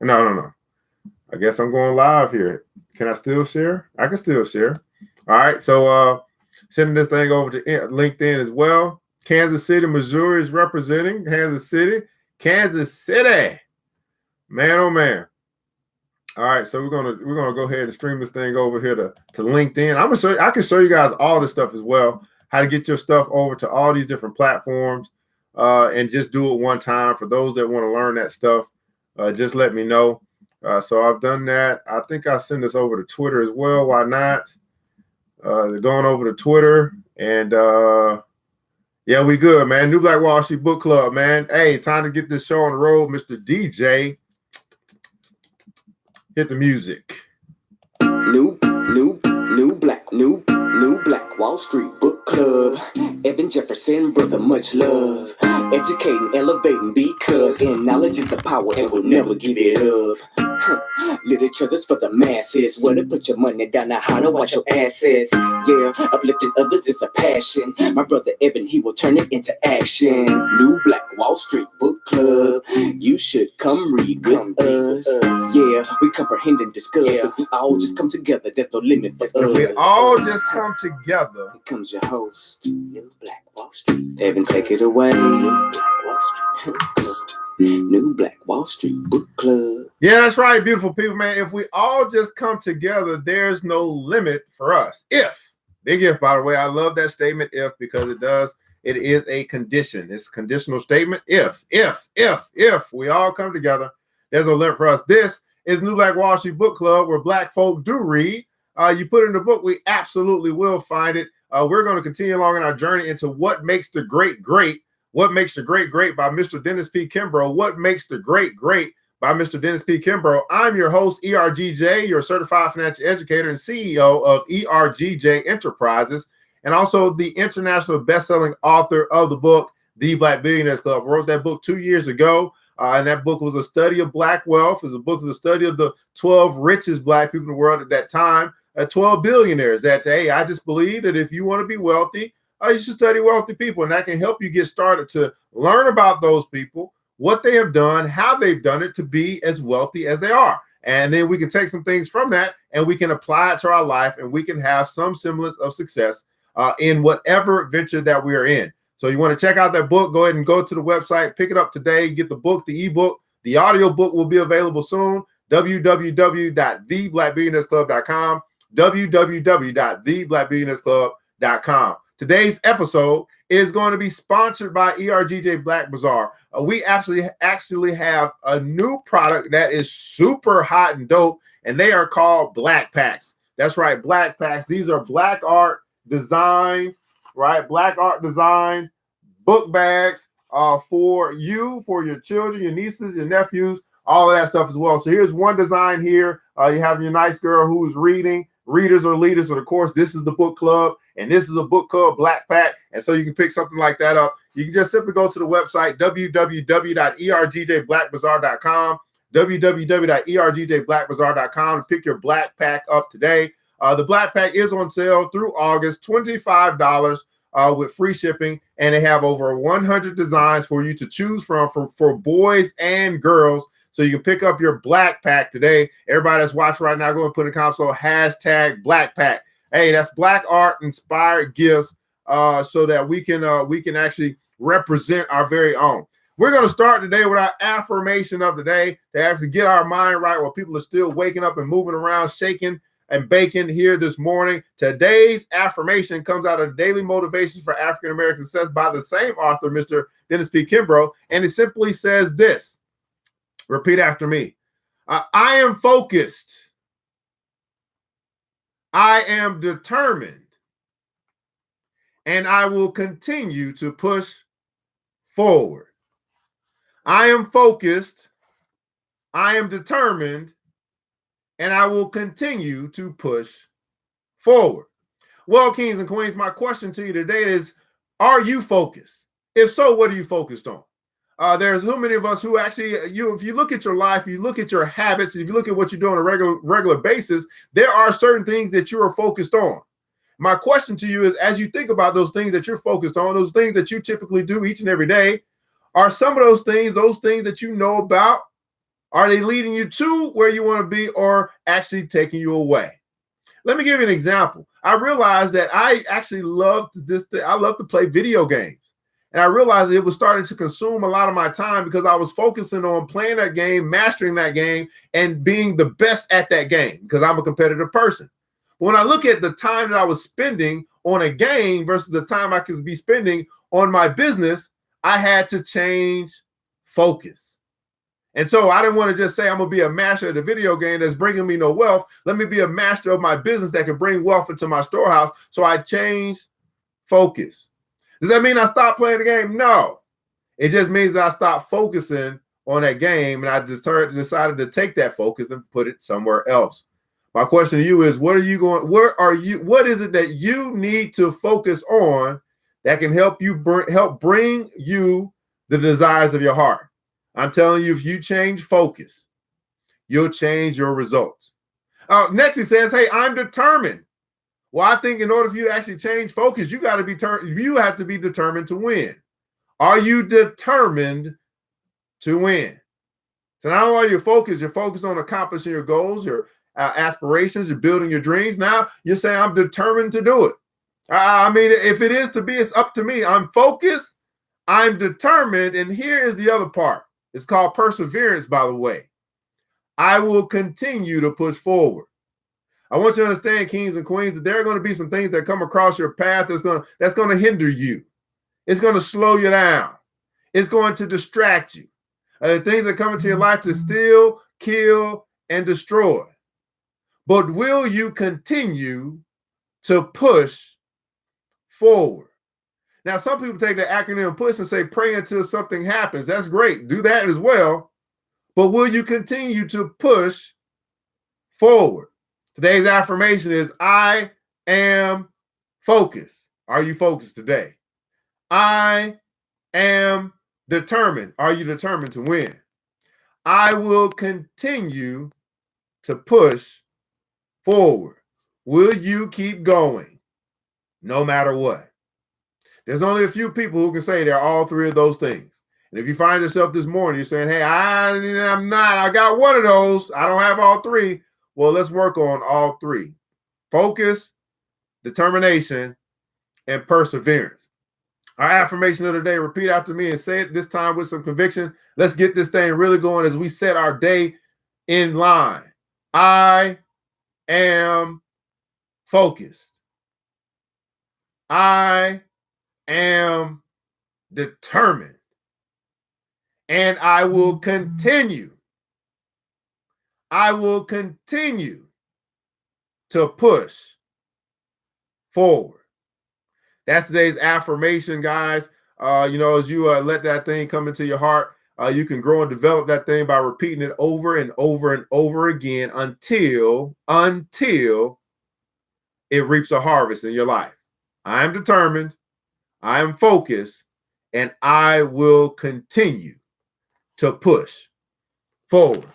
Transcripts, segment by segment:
No. I guess I'm going live here. Can I still share? I can still share. All right. So sending this thing over to LinkedIn as well. Kansas City, Missouri is representing Kansas City. Kansas City. Man, oh man. All right, so we're gonna go ahead and stream this thing over here to LinkedIn. I'm gonna show you, I can show you guys all this stuff as well, how to get your stuff over to all these different platforms, and just do it one time. For those that want to learn that stuff, just let me know. So I've done that. I think I send this over to Twitter as well. Why not? Going over to Twitter and yeah, we good, man. New Black Wall Street Book Club, man. Hey, time to get this show on the road, Mr. DJ. Hit the music. New Black Wall Street Book Club. Evan Jefferson, brother, much love. Educating, elevating, because in knowledge is the power and we'll never give it up. Literature that's for the masses. Where to put your money down, now how to watch your assets. Yeah, uplifting others is a passion. My brother Evan, he will turn it into action. New Black Wall Street Book Club. You should come read with us. Yeah, we comprehend and discuss. If we all just come together, there's no limit for us. If we all just come together. Here comes your host, New Black Wall Street. Evan, take it away. New Black Wall Street. New Black Wall Street Book Club. Yeah, that's right, beautiful people, man. If we all just come together, there's no limit for us. Big if, by the way, I love that statement, if, because it is a condition. It's a conditional statement. If we all come together, there's no limit for us. This is New Black Wall Street Book Club, where Black folk do read. You put it in the book, we absolutely will find it. We're going to continue along in our journey into What Makes the Great Great. What Makes the Great Great by Mr. Dennis P. Kimbro. What Makes the Great Great by Mr. Dennis P. Kimbro. I'm your host, ERGJ, your certified financial educator and CEO of ERGJ Enterprises, and also the international best-selling author of the book, The Black Billionaires Club. I wrote that book 2 years ago, and that book was a study of Black wealth. It was a book of the study of the 12 richest Black people in the world at that time, 12 billionaires. That, hey, I just believe that if you want to be wealthy, you should study wealthy people, and that can help you get started to learn about those people, what they have done, how they've done it to be as wealthy as they are. And then we can take some things from that and we can apply it to our life, and we can have some semblance of success in whatever venture that we are in. So you want to check out that book, go ahead and go to the website, pick it up today, get the book, the ebook. The audio book will be available soon. www.theblackbillionairesclub.com, www.theblackbillionairesclub.com. Today's episode is going to be sponsored by ERGJ Black Bazaar. We actually have a new product that is super hot and dope, and they are called Black Packs. That's right, Black Packs. These are Black art design, right? Black art design book bags for you, for your children, your nieces, your nephews, all of that stuff as well. So here's one design here. You have your nice girl who's reading. Readers are leaders of the course. This is the book club, and this is a book club Black Pack. And so you can pick something like that up. You can just simply go to the website, www.ergjblackbazaar.com, www.ergjblackbazaar.com, to pick your Black Pack up today. The Black Pack is on sale through August, $25 with free shipping, and they have over 100 designs for you to choose from for boys and girls. So you can pick up your Black Pack today. Everybody that's watching right now, go and put in console hashtag Black Pack. Hey, that's Black art inspired gifts, so that we can actually represent our very own. We're going to start today with our affirmation of the day to actually get our mind right while people are still waking up and moving around, shaking and baking here this morning. Today's affirmation comes out of Daily Motivations for African American Success by the same author, Mr. Dennis P. Kimbro, and it simply says this. Repeat after me. I am focused. I am determined. And I will continue to push forward. I am focused. I am determined. And I will continue to push forward. Well, kings and queens, my question to you today is, are you focused? If so, what are you focused on? There's so many of us who actually, if you look at your life, you look at your habits, if you look at what you do on a regular basis, there are certain things that you are focused on. My question to you is, as you think about those things that you're focused on, those things that you typically do each and every day, are some of those things that you know about, Are they leading you to where you want to be or actually taking you away? Let me give you an example. I realized that I actually loved this. I love to play video games. And I realized it was starting to consume a lot of my time because I was focusing on playing that game, mastering that game, and being the best at that game because I'm a competitive person. When I look at the time that I was spending on a game versus the time I could be spending on my business, I had to change focus. And so I didn't want to just say I'm going to be a master of the video game that's bringing me no wealth. Let me be a master of my business that can bring wealth into my storehouse. So I changed focus. Does that mean I stopped playing the game? No. It just means that I stopped focusing on that game and I decided to take that focus and put it somewhere else. My question to you is, what is it that you need to focus on that can help bring you the desires of your heart? I'm telling you, if you change focus, you'll change your results. Next, he says, hey, I'm determined. Well, I think in order for you to actually change focus, you have to be determined to win. Are you determined to win? So not only are you focused on accomplishing your goals, your aspirations, you're building your dreams. Now you're saying, I'm determined to do it. I mean, if it is to be, it's up to me. I'm focused, I'm determined, and here is the other part. It's called perseverance, by the way. I will continue to push forward. I want you to understand, kings and queens, that there are going to be some things that come across your path that's going to hinder you. It's going to slow you down. It's going to distract you. Things that come into your life to steal, kill, and destroy. But will you continue to push forward? Now, some people take the acronym PUSH and say pray until something happens. That's great. Do that as well. But will you continue to push forward? Today's affirmation is, I am focused. Are you focused today? I am determined. Are you determined to win? I will continue to push forward. Will you keep going no matter what? There's only a few people who can say they're all three of those things. And if you find yourself this morning, you're saying, hey, I'm not, I got one of those. I don't have all three. Well, let's work on all three. Focus, determination, and perseverance. Our affirmation of the day, repeat after me and say it this time with some conviction. Let's get this thing really going as we set our day in line. I am focused. I am determined. And I will continue. I will continue to push forward. That's today's affirmation, guys. As you let that thing come into your heart, you can grow and develop that thing by repeating it over and over and over again until it reaps a harvest in your life. I am determined, I am focused, and I will continue to push forward.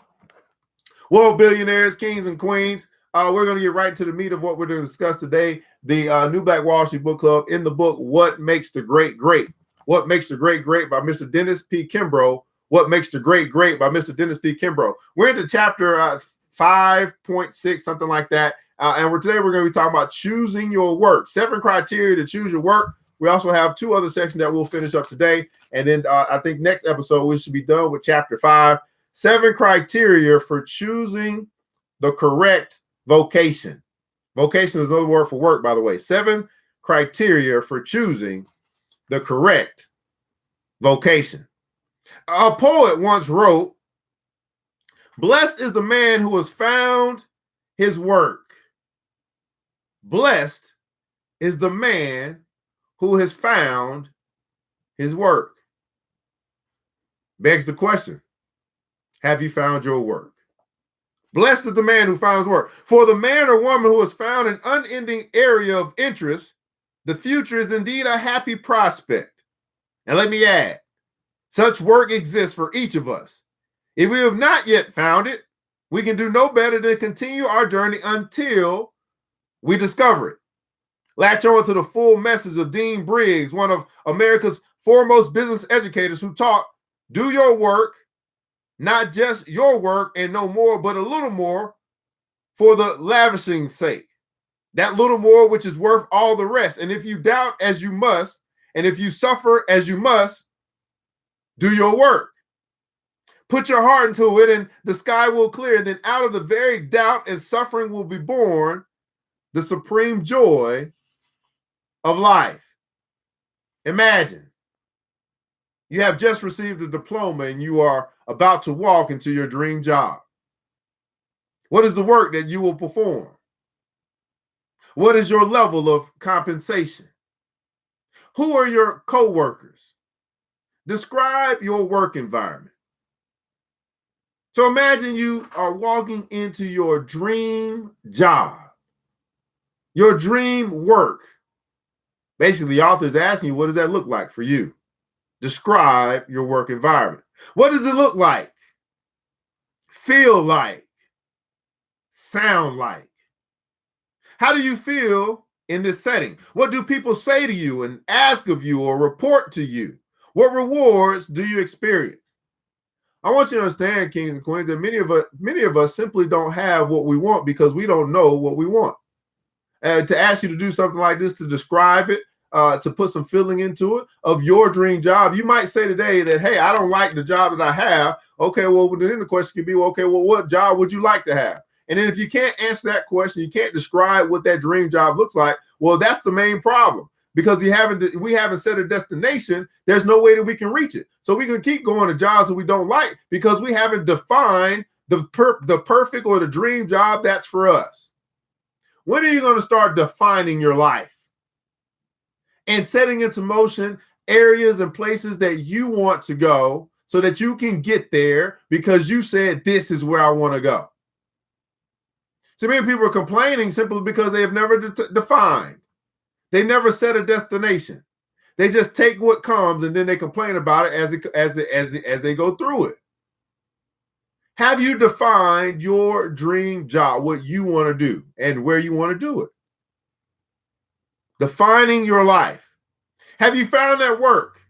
Well, billionaires, kings, and queens, we're going to get right into the meat of what we're going to discuss today. The New Black Wall Street Book Club, in the book, What Makes the Great Great? What Makes the Great Great by Mr. Dennis P. Kimbro. What Makes the Great Great by Mr. Dennis P. Kimbro. We're into chapter 5.6, something like that. Today we're going to be talking about choosing your work. 7 criteria to choose your work. We also have 2 other sections that we'll finish up today. And then I think next episode we should be done with chapter 5. 7 criteria for choosing the correct vocation. Vocation is another word for work, by the way. 7 criteria for choosing the correct vocation. A poet once wrote, blessed is the man who has found his work. Blessed is the man who has found his work. Begs the question, have you found your work? Blessed is the man who finds work. For the man or woman who has found an unending area of interest, the future is indeed a happy prospect. And let me add, such work exists for each of us. If we have not yet found it, we can do no better than continue our journey until we discover it. Latch on to the full message of Dean Briggs, one of America's foremost business educators, who taught, do your work, not just your work and no more, but a little more for the lavishing sake. That little more which is worth all the rest. And if you doubt as you must, and if you suffer as you must, do your work. Put your heart into it, and the sky will clear. Then out of the very doubt and suffering will be born the supreme joy of life. Imagine you have just received a diploma and you are about to walk into your dream job. What is the work that you will perform? What is your level of compensation? Who are your co-workers? Describe your work environment. So imagine you are walking into your dream job, your dream work. Basically, the author is asking you, what does that look like for you? Describe your work environment. What does it look like? Feel like? Sound like? How do you feel in this setting? What do people say to you and ask of you or report to you? What rewards do you experience? I want you to understand, kings and queens, that many of us simply don't have what we want because we don't know what we want. To ask you to do something like this, to describe it, to put some feeling into it of your dream job, you might say today that, hey, I don't like the job that I have. Okay, well, then the question could be, well, okay, well, what job would you like to have? And then if you can't answer that question, you can't describe what that dream job looks like, well, that's the main problem. Because we haven't set a destination, there's no way that we can reach it. So we can keep going to jobs that we don't like because we haven't defined the perfect or the dream job that's for us. When are you going to start defining your life and setting into motion areas and places that you want to go so that you can get there because you said, this is where I want to go? So many people are complaining simply because they have never defined. They never set a destination. They just take what comes and then they complain about it as they go through it. Have you defined your dream job, what you want to do and where you want to do it? Defining your life. Have you found that work?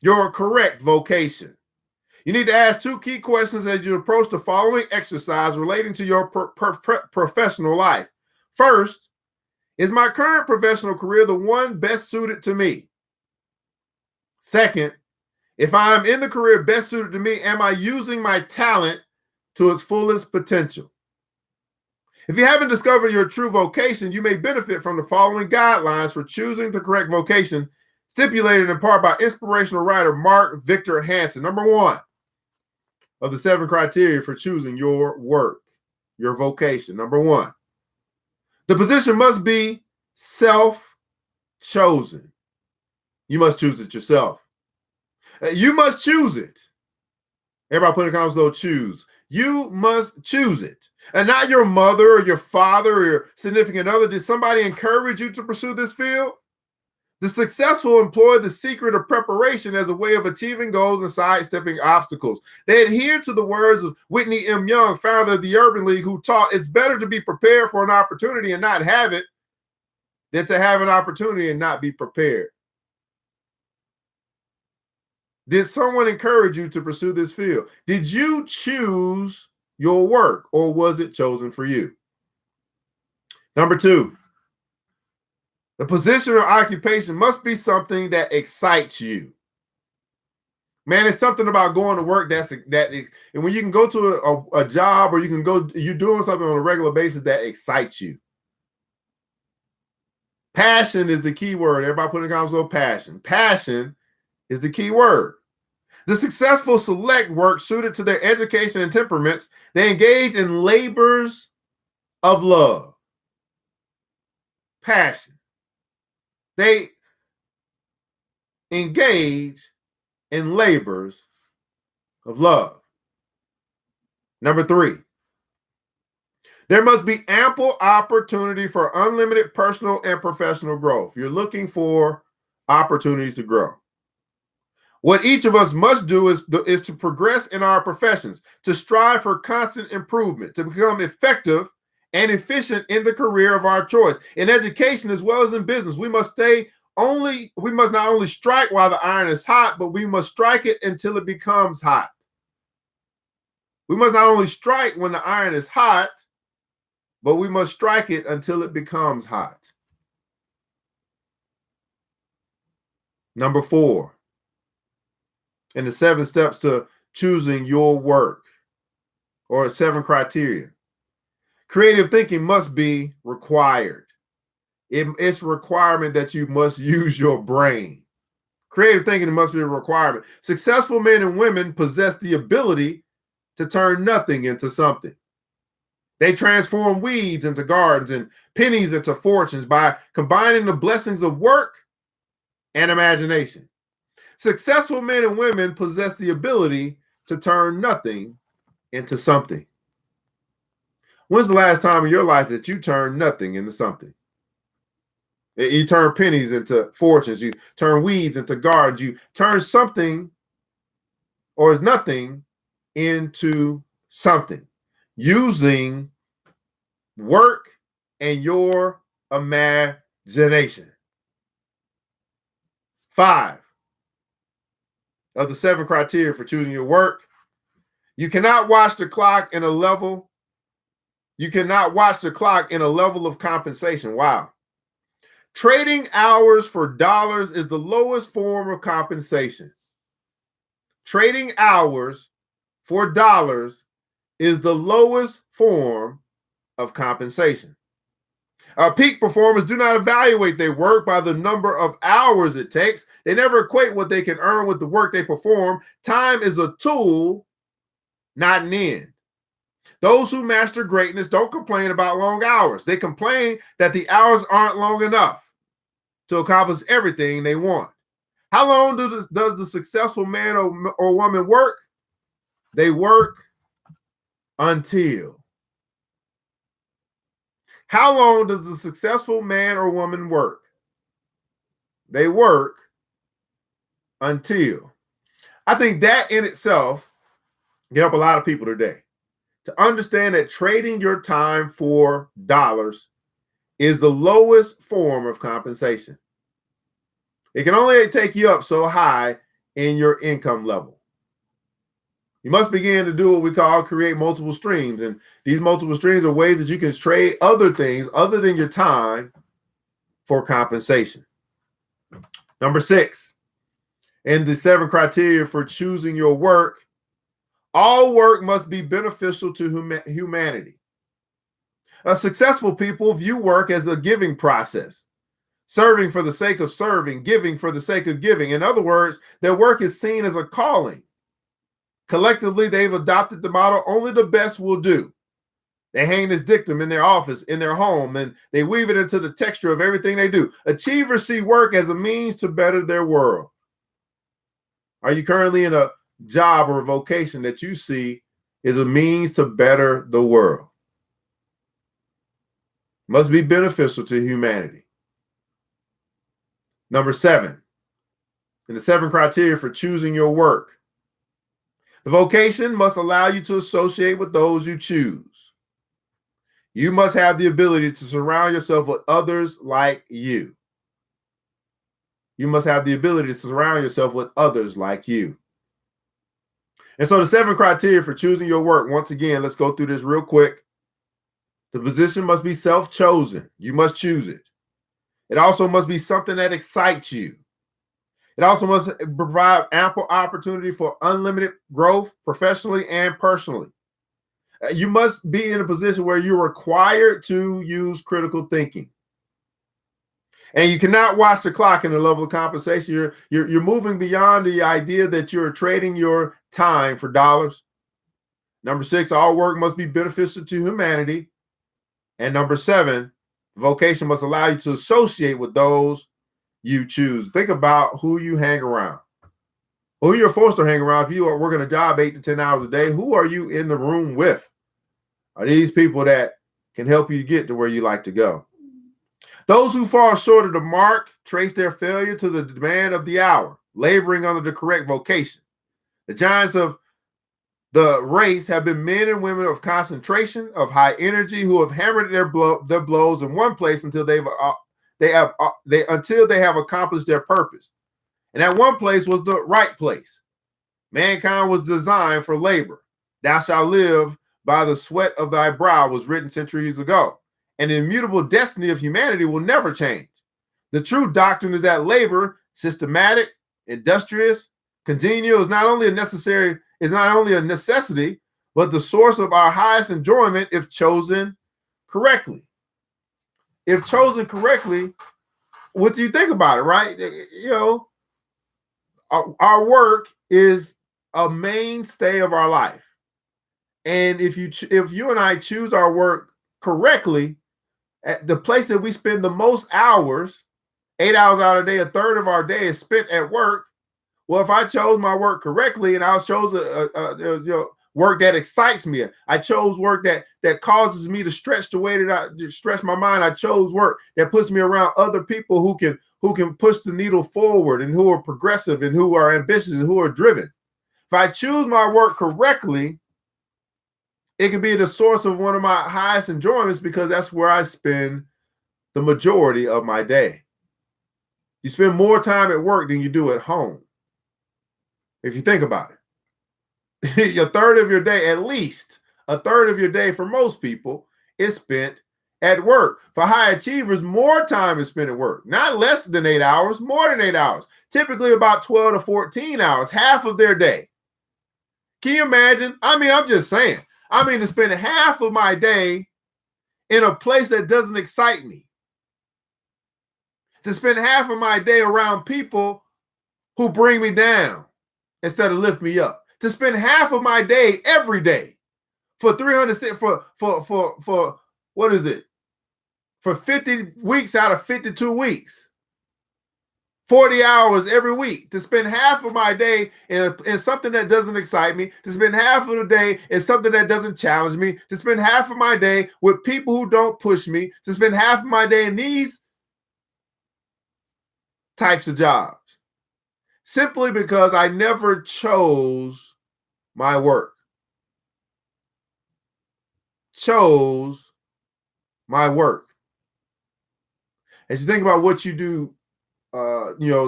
Your correct vocation. You need to ask two key questions as you approach the following exercise relating to your professional life. First, is my current professional career the one best suited to me? Second, if I'm in the career best suited to me, am I using my talent to its fullest potential? If you haven't discovered your true vocation, you may benefit from the following guidelines for choosing the correct vocation, stipulated in part by inspirational writer Mark Victor Hansen. Number one of the 7 criteria for choosing your work, your vocation. Number one, the position must be self-chosen. You must choose it yourself. You must choose it. Everybody put in the comments below, choose. You must choose it. And not your mother or your father or your significant other. Did somebody encourage you to pursue this field? The successful employ the secret of preparation as a way of achieving goals and sidestepping obstacles. They adhere to the words of Whitney M. Young, founder of the Urban League, who taught it's better to be prepared for an opportunity and not have it than to have an opportunity and not be prepared. Did someone encourage you to pursue this field? Did you choose your work or was it chosen for you? Number two, the position or occupation must be something that excites you. Man, it's something about going to work and when you can go to a job or you're doing something on a regular basis that excites you. Passion is the key word. Everybody put in the comments below, passion. Passion is the key word. The successful select work suited to their education and temperaments. They engage in labors of love. Passion. They engage in labors of love. Number three, there must be ample opportunity for unlimited personal and professional growth. You're looking for opportunities to grow. What each of us must do is to progress in our professions, to strive for constant improvement, to become effective and efficient in the career of our choice. In education as well as in business, we must not only strike while the iron is hot, but we must strike it until it becomes hot. We must not only strike when the iron is hot, but we must strike it until it becomes hot. Number 4, in the 7 steps to choosing your work, or 7 criteria. Creative thinking must be required. It's a requirement that you must use your brain. Creative thinking must be a requirement. Successful men and women possess the ability to turn nothing into something. They transform weeds into gardens and pennies into fortunes by combining the blessings of work and imagination. Successful men and women possess the ability to turn nothing into something. When's the last time in your life that you turned nothing into something? You turn pennies into fortunes. You turn weeds into gardens. You turn something or nothing into something using work and your imagination. 5 of the 7 criteria for choosing your work. You cannot watch the clock in a level. You cannot watch the clock in a level of compensation. Wow. Trading hours for dollars is the lowest form of compensation. Trading hours for dollars is the lowest form of compensation. Peak performers do not evaluate their work by the number of hours it takes. They never equate what they can earn with the work they perform. Time is a tool, not an end. Those who master greatness don't complain about long hours. They complain that the hours aren't long enough to accomplish everything they want. How long does the successful man or woman work? They work until. How long does the successful man or woman work? They work until. I think that in itself can help a lot of people today to understand that trading your time for dollars is the lowest form of compensation. It can only take you up so high in your income level. You must begin to do what we call create multiple streams. And these multiple streams are ways that you can trade other things other than your time for compensation. Number 6, in the 7 criteria for choosing your work, all work must be beneficial to humanity. Successful people view work as a giving process, serving for the sake of serving, giving for the sake of giving. In other words, their work is seen as a calling. Collectively, they've adopted the motto, only the best will do. They hang this dictum in their office, in their home, and they weave it into the texture of everything they do. Achievers see work as a means to better their world. Are you currently in a job or a vocation that you see is a means to better the world? Must be beneficial to humanity. Number 7, in the 7 criteria for choosing your work, the vocation must allow you to associate with those you choose. You must have the ability to surround yourself with others like you. You must have the ability to surround yourself with others like you. And so the 7 criteria for choosing your work, once again, let's go through this real quick. The position must be self-chosen. You must choose it. It also must be something that excites you. It also must provide ample opportunity for unlimited growth professionally and personally. You must be in a position where you're required to use critical thinking. And you cannot watch the clock in the level of compensation. You're moving beyond the idea that you're trading your time for dollars. Number 6, all work must be beneficial to humanity. And number 7, vocation must allow you to associate with those you choose. Think about who you hang around. Who you're forced to hang around. If you are working a job 8 to 10 hours a day, who are you in the room with? Are these people that can help you get to where you like to go? Those who fall short of the mark trace their failure to the demand of the hour, laboring under the correct vocation. The giants of the race have been men and women of concentration, of high energy, who have hammered their blows in one place until they have accomplished their purpose. And that one place was the right place. Mankind was designed for labor. Thou shalt live by the sweat of thy brow was written centuries ago. And the immutable destiny of humanity will never change. The true doctrine is that labor, systematic, industrious, congenial, is not only a necessity, but the source of our highest enjoyment if chosen correctly. If chosen correctly, what do you think about it, right? You know, our work is a mainstay of our life. And if you and I choose our work correctly, at the place that we spend the most hours, 8 hours out of the day, a third of our day is spent at work. Well, if I chose my work correctly and I chose work that excites me, I chose work that causes me to stretch the way that I stretch my mind. I chose work that puts me around other people who can push the needle forward and who are progressive and who are ambitious and who are driven. If I choose my work correctly, it can be the source of one of my highest enjoyments because that's where I spend the majority of my day. You spend more time at work than you do at home. If you think about it, a third of your day, at least a third of your day for most people, is spent at work. For high achievers, more time is spent at work, not less than 8 hours, more than 8 hours, typically about 12 to 14 hours, half of their day. Can you imagine? I mean, I'm just saying. I mean, to spend half of my day in a place that doesn't excite me. To spend half of my day around people who bring me down instead of lift me up. To spend half of my day every day for 300 for what is it? For 50 weeks out of 52 weeks. 40 hours every week, to spend half of my day in something that doesn't excite me, to spend half of the day in something that doesn't challenge me, to spend half of my day with people who don't push me, to spend half of my day in these types of jobs, simply because I never chose my work. Chose my work. As you think about what you do,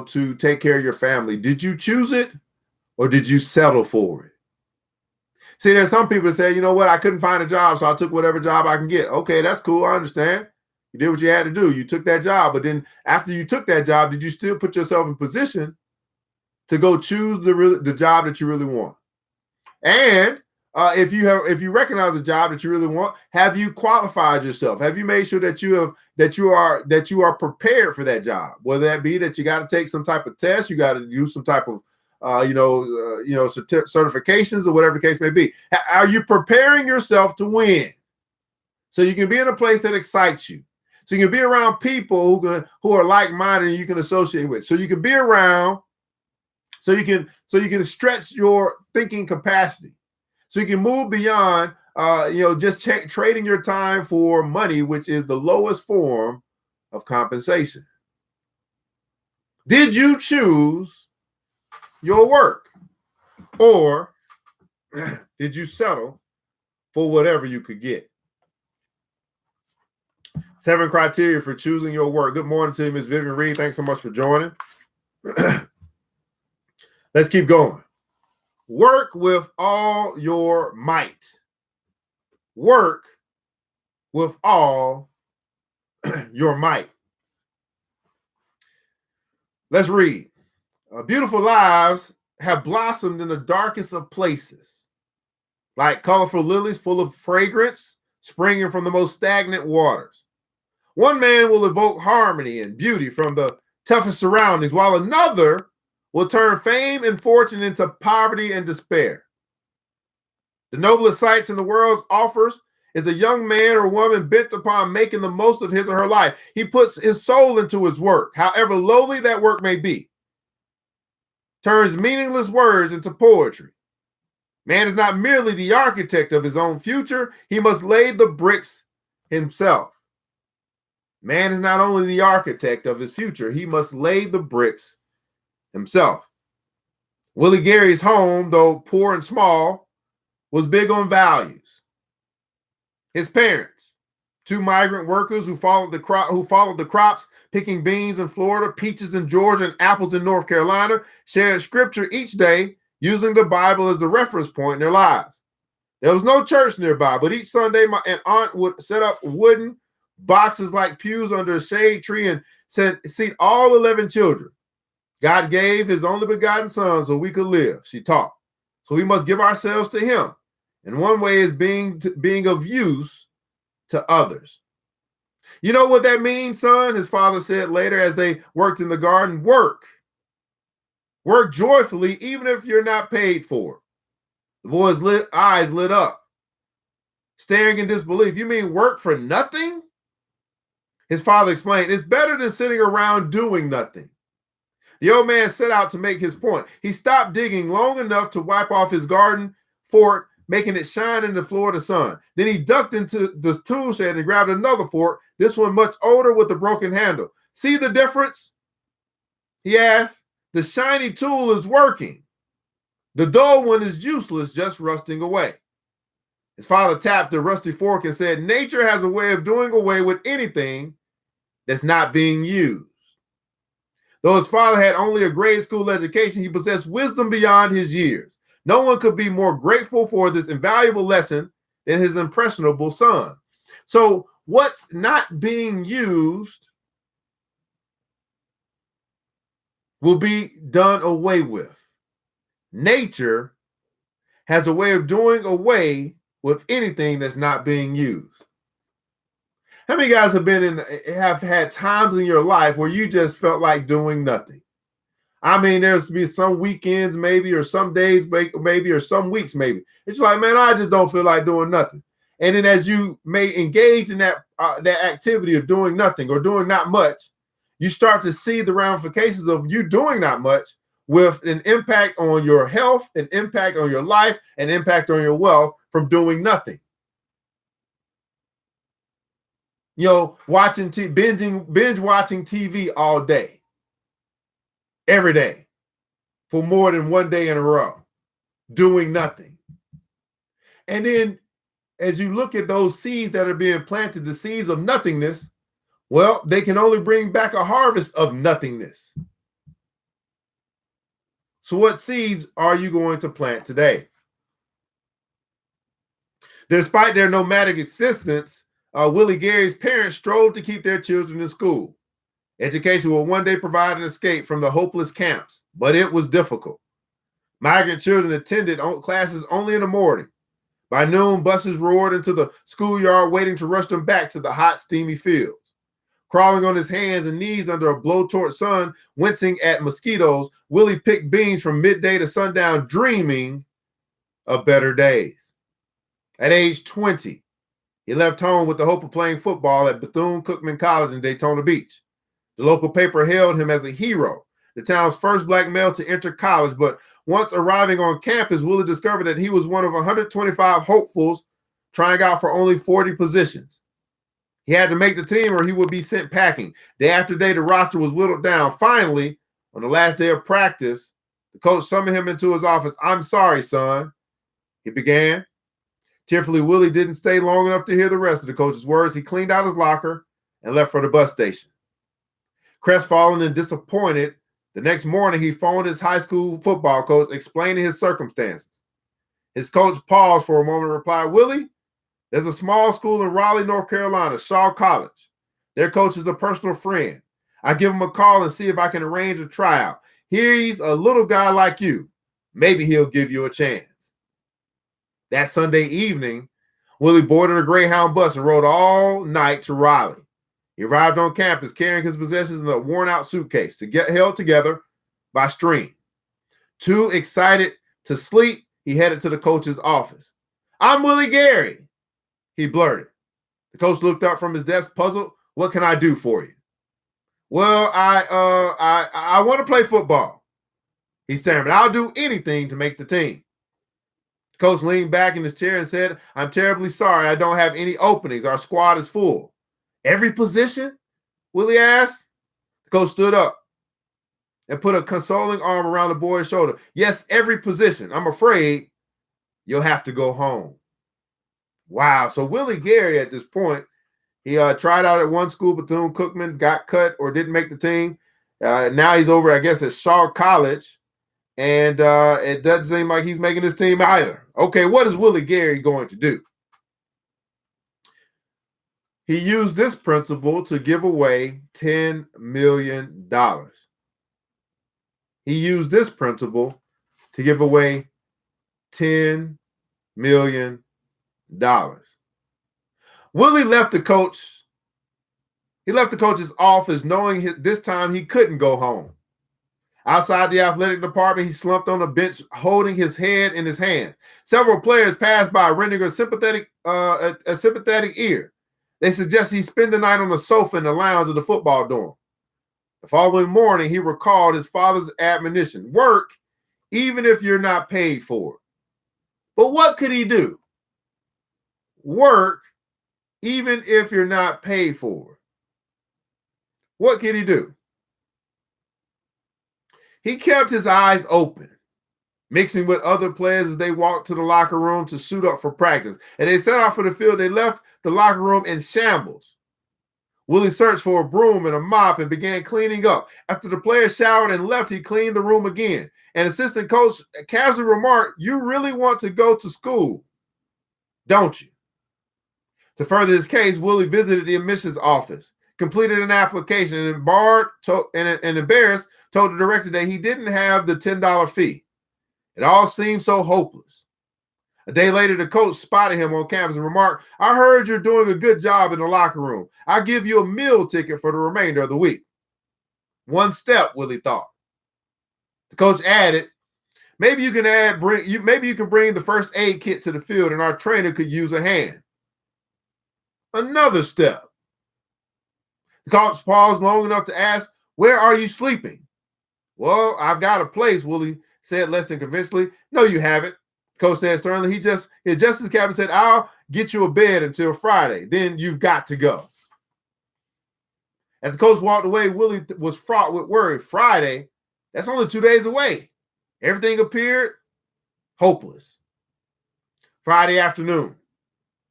to take care of your family, did you choose it or did you settle for it? See, there's some people that say, you know what, I couldn't find a job, so I took whatever job I can get. Okay, that's cool. I understand. You did what you had to do. You took that job. But then after you took that job, did you still put yourself in position to go choose the job that you really want? And if you recognize the job that you really want, have you qualified yourself? Have you made sure that you are prepared for that job? Whether that be that you got to take some type of test, you got to do some type of certifications or whatever the case may be. Are you preparing yourself to win? So you can be in a place that excites you. So you can be around people who are like-minded and you can associate with. So you can be around. So you can stretch your thinking capacity. So you can move beyond, just trading your time for money, which is the lowest form of compensation. Did you choose your work, or did you settle for whatever you could get? 7 criteria for choosing your work. Good morning to you, Ms. Vivian Reed. Thanks so much for joining. Let's keep going. Work with all your might. Work with all your might. Let's read. Beautiful lives have blossomed in the darkest of places, like colorful lilies full of fragrance, springing from the most stagnant waters. One man will evoke harmony and beauty from the toughest surroundings, while another will turn fame and fortune into poverty and despair. The noblest sights in the world offers is a young man or woman bent upon making the most of his or her life. He puts his soul into his work, however lowly that work may be. Turns meaningless words into poetry. Man is not merely the architect of his own future, he must lay the bricks himself. Man is not only the architect of his future, he must lay the bricks himself. Willie Gary's home, though poor and small, was big on values. His parents, 2 migrant workers who followed the crops, picking beans in Florida, peaches in Georgia, and apples in North Carolina, shared scripture each day, using the Bible as a reference point in their lives. There was no church nearby, but each Sunday my aunt would set up wooden boxes like pews under a shade tree and seat all 11 children. God gave his only begotten son so we could live, she taught. So we must give ourselves to him. And one way is being of use to others. You know what that means, son? His father said later as they worked in the garden. Work. Work joyfully, even if you're not paid for it. The boy's eyes lit up, staring in disbelief. You mean work for nothing? His father explained, it's better than sitting around doing nothing. The old man set out to make his point. He stopped digging long enough to wipe off his garden fork, making it shine in the floor of the sun. Then he ducked into the tool shed and grabbed another fork, this one much older with a broken handle. See the difference? He asked. The shiny tool is working. The dull one is useless, just rusting away. His father tapped the rusty fork and said, nature has a way of doing away with anything that's not being used. Though his father had only a grade school education, he possessed wisdom beyond his years. No one could be more grateful for this invaluable lesson than his impressionable son. So what's not being used will be done away with. Nature has a way of doing away with anything that's not being used. How many guys have had times in your life where you just felt like doing nothing? I mean, there's be some weekends maybe, or some days maybe, or some weeks maybe. It's like, man, I just don't feel like doing nothing. And then as you may engage in that activity of doing nothing or doing not much, you start to see the ramifications of you doing not much with an impact on your health, an impact on your life, an impact on your wealth from doing nothing. You know, binge watching TV all day, every day, for more than one day in a row, doing nothing. And then as you look at those seeds that are being planted, the seeds of nothingness, well, they can only bring back a harvest of nothingness. So what seeds are you going to plant today? Despite their nomadic existence, Willie Gary's parents strove to keep their children in school. Education will one day provide an escape from the hopeless camps, but it was difficult. Migrant children attended classes only in the morning. By noon, buses roared into the schoolyard waiting to rush them back to the hot, steamy fields. Crawling on his hands and knees under a blowtorch sun, wincing at mosquitoes, Willie picked beans from midday to sundown, dreaming of better days. At age 20, he left home with the hope of playing football at Bethune-Cookman College in Daytona Beach. The local paper hailed him as a hero, the town's first black male to enter college. But once arriving on campus, Willie discovered that he was one of 125 hopefuls trying out for only 40 positions. He had to make the team or he would be sent packing. Day after day, the roster was whittled down. Finally, on the last day of practice, the coach summoned him into his office. "I'm sorry, son," he began. Tearfully, Willie didn't stay long enough to hear the rest of the coach's words. He cleaned out his locker and left for the bus station. Crestfallen and disappointed, the next morning he phoned his high school football coach, explaining his circumstances. His coach paused for a moment and replied, "Willie, there's a small school in Raleigh, North Carolina, Shaw College. Their coach is a personal friend. I give him a call and see if I can arrange a tryout. He's a little guy like you. Maybe he'll give you a chance." That Sunday evening, Willie boarded a Greyhound bus and rode all night to Raleigh. He arrived on campus carrying his possessions in a worn-out suitcase to get held together by string. Too excited to sleep, he headed to the coach's office. "I'm Willie Gary," he blurted. The coach looked up from his desk, puzzled. "What can I do for you?" "Well, I want to play football," he stammered. "I'll do anything to make the team." The coach leaned back in his chair and said, "I'm terribly sorry. I don't have any openings. Our squad is full." "Every position?" Willie asked. The coach stood up and put a consoling arm around the boy's shoulder. "Yes, every position. I'm afraid you'll have to go home." Wow. So Willie Gary at this point, he tried out at one school, Bethune-Cookman, got cut or didn't make the team. Now he's over, I guess, at Shaw College. And it doesn't seem like he's making his team either. Okay, what is Willie Gary going to do? He used this principle to give away $10 million. He used this principle to give away $10 million. Willie left the coach. He left the coach's office knowing this time he couldn't go home. Outside the athletic department, he slumped on a bench holding his head in his hands. Several players passed by, rendering a sympathetic ear. They suggested he spend the night on the sofa in the lounge of the football dorm. The following morning, he recalled his father's admonition: work even if you're not paid for it. But what could he do? Work even if you're not paid for it. What could he do? He kept his eyes open, mixing with other players as they walked to the locker room to suit up for practice. And they set out for the field. They left the locker room in shambles. Willie searched for a broom and a mop and began cleaning up. After the players showered and left, he cleaned the room again. An assistant coach casually remarked, "You really want to go to school, don't you?" To further his case, Willie visited the admissions office, completed an application, and embarrassed, told the director that he didn't have the $10 fee. It all seemed so hopeless. A day later, the coach spotted him on campus and remarked, "I heard you're doing a good job in the locker room. I'll give you a meal ticket for the remainder of the week." One step, Willie thought. The coach added, maybe you can bring the first aid kit to the field and our trainer could use a hand." Another step. The coach paused long enough to ask, "Where are you sleeping?" "Well, I've got a place," Willie said less than convincingly. "No, you haven't," coach said sternly. He adjusted his cap and said, "I'll get you a bed until Friday. Then you've got to go." As the coach walked away, Willie was fraught with worry. Friday? That's only 2 days away. Everything appeared hopeless. Friday afternoon,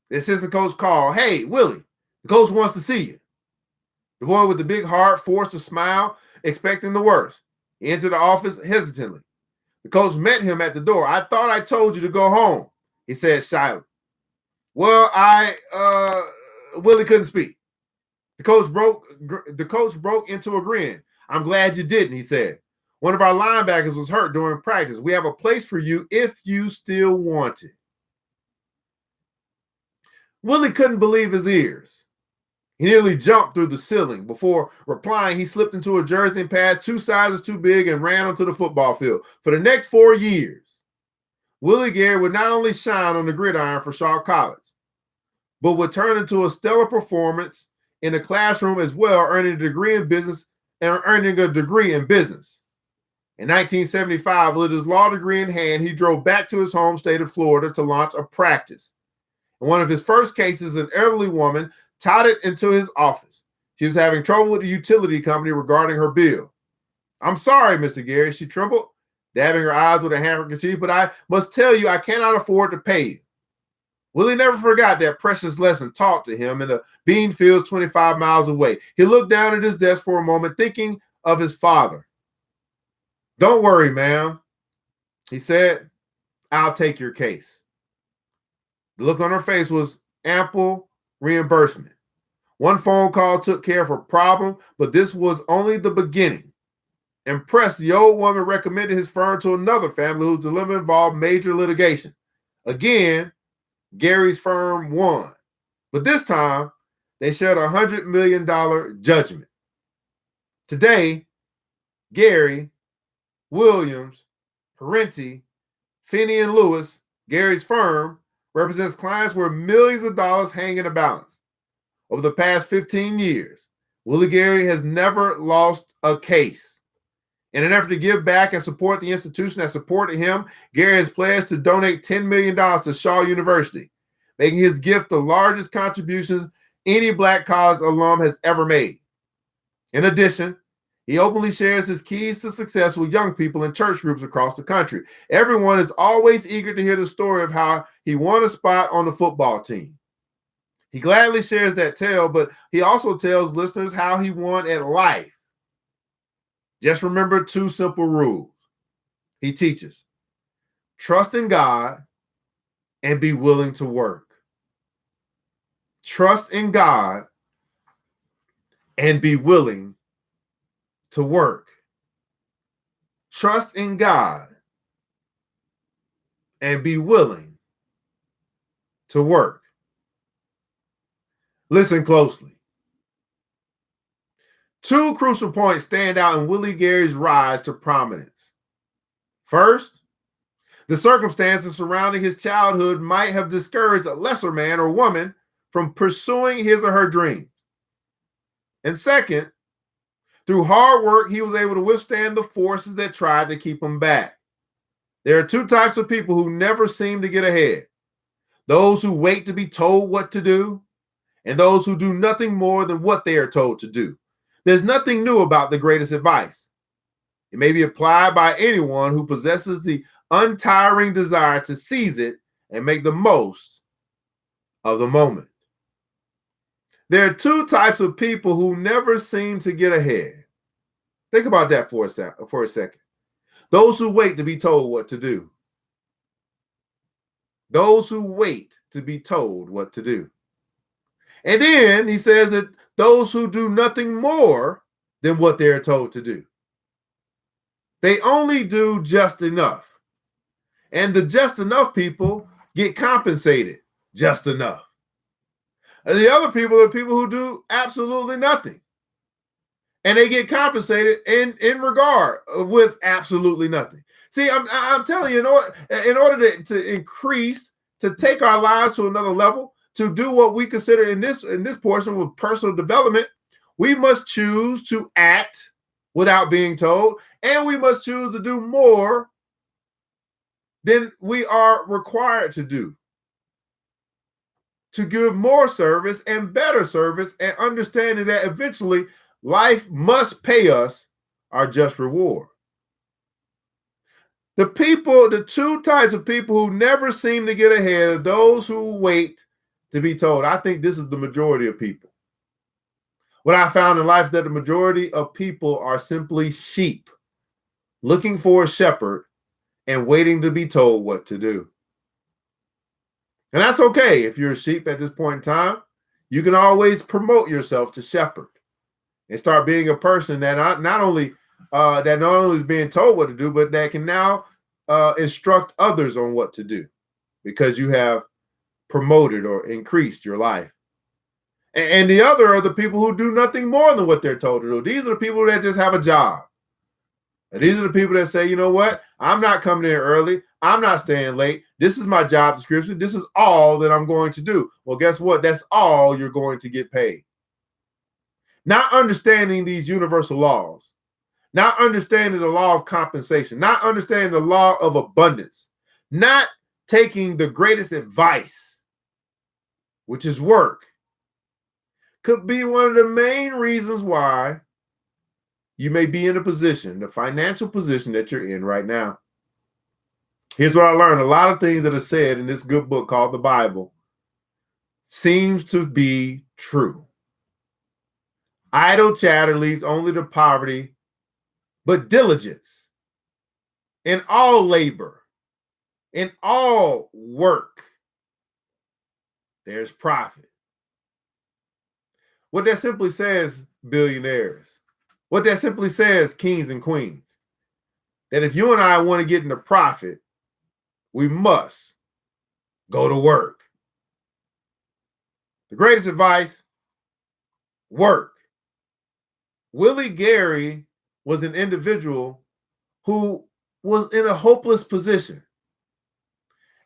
the assistant coach called. "Hey, Willie, the coach wants to see you." The boy with the big heart forced a smile, expecting the worst. He entered the office hesitantly. The coach met him at the door. "I thought I told you to go home," he said shyly. "Well, Willie couldn't speak. The coach broke into a grin. "I'm glad you didn't," he said. "One of our linebackers was hurt during practice. We have a place for you if you still want it." Willie couldn't believe his ears. He nearly jumped through the ceiling. Before replying, he slipped into a jersey and passed 2 sizes too big and ran onto the football field. For the next 4 years, Willie Gary would not only shine on the gridiron for Shaw College, but would turn into a stellar performance in the classroom as well, earning a degree in business. In 1975, with his law degree in hand, he drove back to his home state of Florida to launch a practice. In one of his first cases, an elderly woman touted into his office. She was having trouble with the utility company regarding her bill. "I'm sorry, Mr. Gary," she trembled, dabbing her eyes with a handkerchief, "but I must tell you I cannot afford to pay you." Willie never forgot that precious lesson taught to him in the bean fields 25 miles away. He looked down at his desk for a moment, thinking of his father. "Don't worry, ma'am," he said. "I'll take your case." The look on her face was ample reimbursement. One phone call took care of her problem, but this was only the beginning. Impressed, the old woman recommended his firm to another family whose dilemma involved major litigation. Again, Gary's firm won, but this time they shared a $100 million judgment. Today, Gary, Williams, Parenti, Finney, and Lewis, Gary's firm, represents clients where millions of dollars hang in a balance. Over the past 15 years, Willie Gary has never lost a case. In an effort to give back and support the institution that supported him, Gary has pledged to donate $10 million to Shaw University, making his gift the largest contributions any Black college alum has ever made. In addition, he openly shares his keys to success with young people in church groups across the country. Everyone is always eager to hear the story of how he won a spot on the football team. He gladly shares that tale, but he also tells listeners how he won at life. Just remember 2 simple rules. He teaches: trust in God and be willing to work. Trust in God and be willing to work. Trust in God and be willing to work. Listen closely. Two crucial points stand out in Willie Gary's rise to prominence. First, the circumstances surrounding his childhood might have discouraged a lesser man or woman from pursuing his or her dreams. And second, through hard work, he was able to withstand the forces that tried to keep him back. There are two types of people who never seem to get ahead: those who wait to be told what to do, and those who do nothing more than what they are told to do. There's nothing new about the greatest advice. It may be applied by anyone who possesses the untiring desire to seize it and make the most of the moment. There are two types of people who never seem to get ahead. Think about that for a second. Those who wait to be told what to do. Those who wait to be told what to do. And then he says that those who do nothing more than what they're told to do. They only do just enough. And the just enough people get compensated just enough. And the other people are people who do absolutely nothing. And they get compensated in regard with absolutely nothing. See, I'm telling you, in order to increase, to take our lives to another level, to do what we consider in this portion with personal development, we must choose to act without being told, and we must choose to do more than we are required to do. To give more service and better service, and understanding that eventually life must pay us our just reward. The two types of people who never seem to get ahead are those who wait to be told. I think this is the majority of people. What I found in life is that the majority of people are simply sheep looking for a shepherd and waiting to be told what to do. And that's okay. If you're a sheep at this point in time, you can always promote yourself to shepherd and start being a person that not only is being told what to do, but that can now instruct others on what to do because you have promoted or increased your life. And the other are the people who do nothing more than what they're told to do. These are the people that just have a job. And these are the people that say, you know what? I'm not coming in early. I'm not staying late. This is my job description. This is all that I'm going to do. Well, guess what? That's all you're going to get paid. Not understanding these universal laws, not understanding the law of compensation, not understanding the law of abundance, not taking the greatest advice, which is work, could be one of the main reasons why you may be in a position, the financial position that you're in right now. Here's what I learned. A lot of things that are said in this good book called the Bible seems to be true. Idle chatter leads only to poverty, but diligence in all labor, in all work, there's profit. What that simply says, billionaires, what that simply says, kings and queens, that if you and I want to get into profit, we must go to work. The greatest advice, work. Willie Gary was an individual who was in a hopeless position.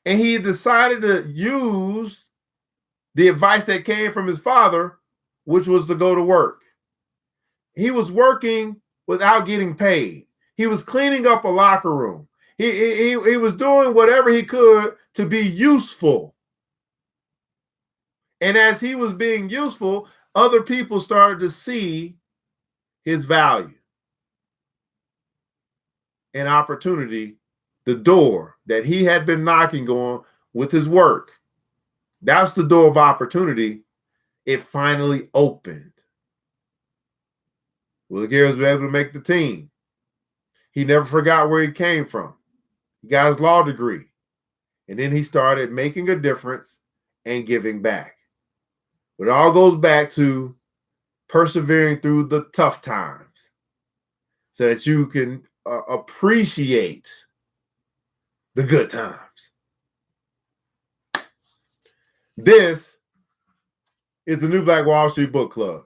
And he decided to use the advice that came from his father, which was to go to work. He was working without getting paid. He was cleaning up a locker room. He was doing whatever he could to be useful. And as he was being useful, other people started to see his value and opportunity, the door that he had been knocking on with his work. That's the door of opportunity. It finally opened. Willie Gary was able to make the team. He never forgot where he came from. He got his law degree. And then he started making a difference and giving back. But it all goes back to persevering through the tough times so that you can appreciate the good times. This is the New Black Wall Street Book Club,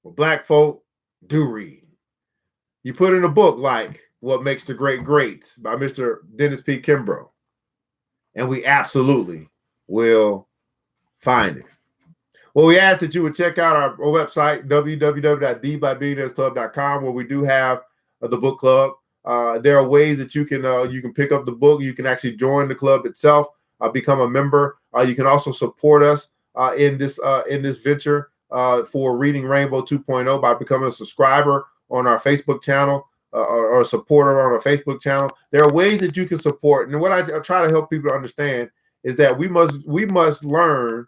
where Black folk do read. You put in a book like What Makes the Great Greats by Mr. Dennis P. Kimbro, and we absolutely will find it. Well, we ask that you would check out our website, www.theblackbillionairesclub.com, where we do have the book club. There are ways that you can pick up the book. You can actually join the club itself, become a member. You can also support us in this venture for Reading Rainbow 2.0 by becoming a subscriber on our Facebook channel or a supporter on our Facebook channel. There are ways that you can support, and what I try to help people to understand is that we must learn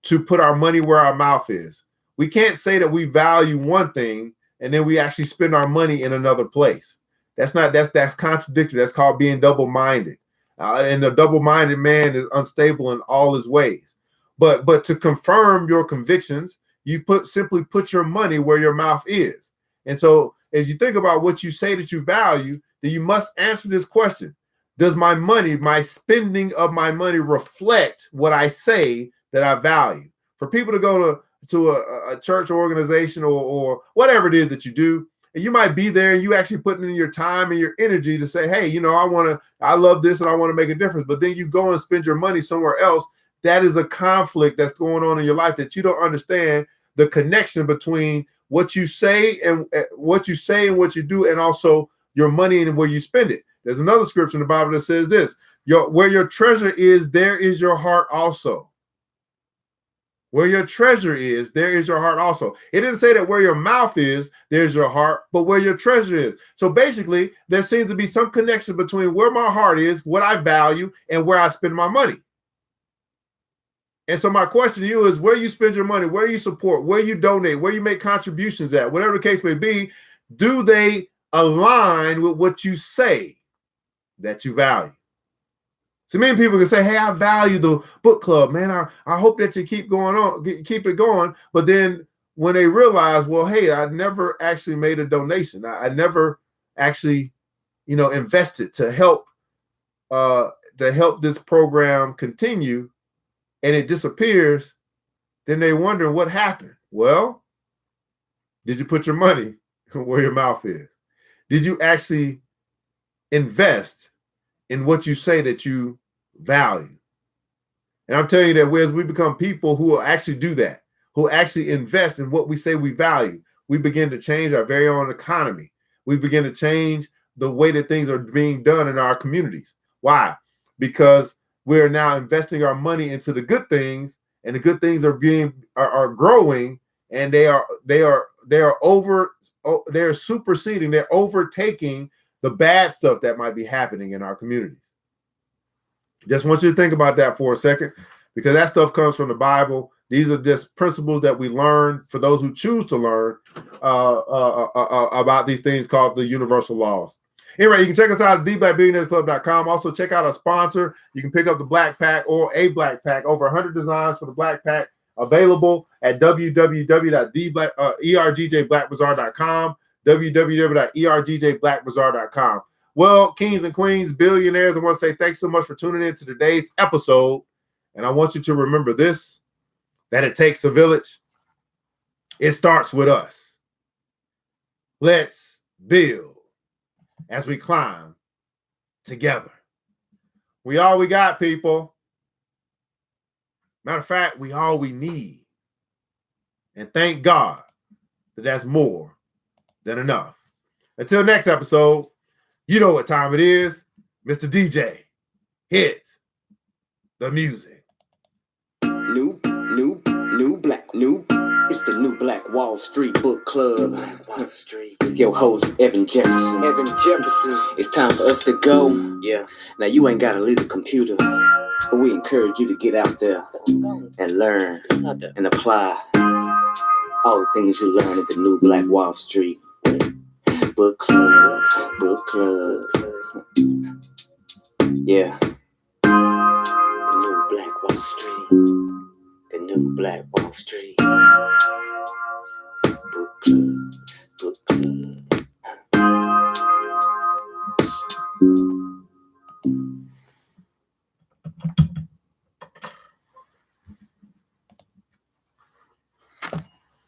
to put our money where our mouth is. We can't say that we value one thing and then we actually spend our money in another place. That's contradictory. That's called being double-minded. And a double-minded man is unstable in all his ways. But to confirm your convictions, you simply put your money where your mouth is. And so as you think about what you say that you value, then you must answer this question. Does my money, my spending of my money reflect what I say that I value? For people to go to a church organization or whatever it is that you do, and you might be there and you actually putting in your time and your energy to say, hey, I love this and I want to make a difference. But then you go and spend your money somewhere else. That is a conflict that's going on in your life that you don't understand the connection between what you say and what you do, and also your money and where you spend it. There's another scripture in the Bible that says this: where your treasure is, there is your heart also. Where your treasure is, there is your heart also. It didn't say that where your mouth is, there's your heart, but where your treasure is. So basically, there seems to be some connection between where my heart is, what I value, and where I spend my money. And so my question to you is, where you spend your money, where you support, where you donate, where you make contributions at, whatever the case may be, do they align with what you say that you value? So many people can say, hey, I value the book club, man. I hope that you keep it going. But then when they realize, well, hey, I never actually made a donation. I never actually, invested to help this program continue, and it disappears, then they wonder what happened. Well, did you put your money where your mouth is? Did you actually invest in what you say that you value? And I'm telling you that as we become people who will actually do that, who actually invest in what we say we value, we begin to change our very own economy. We begin to change the way that things are being done in our communities. Why? Because we're now investing our money into the good things, and the good things are growing, and they are superseding, they're overtaking the bad stuff that might be happening in our communities. Just want you to think about that for a second, because that stuff comes from the Bible. These are just principles that we learn for those who choose to learn about these things called the universal laws. Anyway, you can check us out at theblackbillionairesclub.com. Also, check out our sponsor. You can pick up the Black Pack or a Black Pack. Over 100 designs for the Black Pack available at www.ergjblackbazaar.com, www.ergjblackbazaar.com. Well, kings and queens, billionaires, I want to say thanks so much for tuning in to today's episode. And I want you to remember this, that it takes a village. It starts with us. Let's build as we climb together. We all we got, people. Matter of fact, we all we need. And thank God that that's more than enough. Until next episode, you know what time it is. Mr. DJ, hit the music. New black. It's the New Black Wall Street Book Club. With your host, Evan Jefferson. It's time for us to go. Yeah. Now, you ain't got to leave the computer, but we encourage you to get out there and learn and apply all the things you learn at the New Black Wall Street Book Club. Yeah. Wall Street, the new Black Wall Street book club.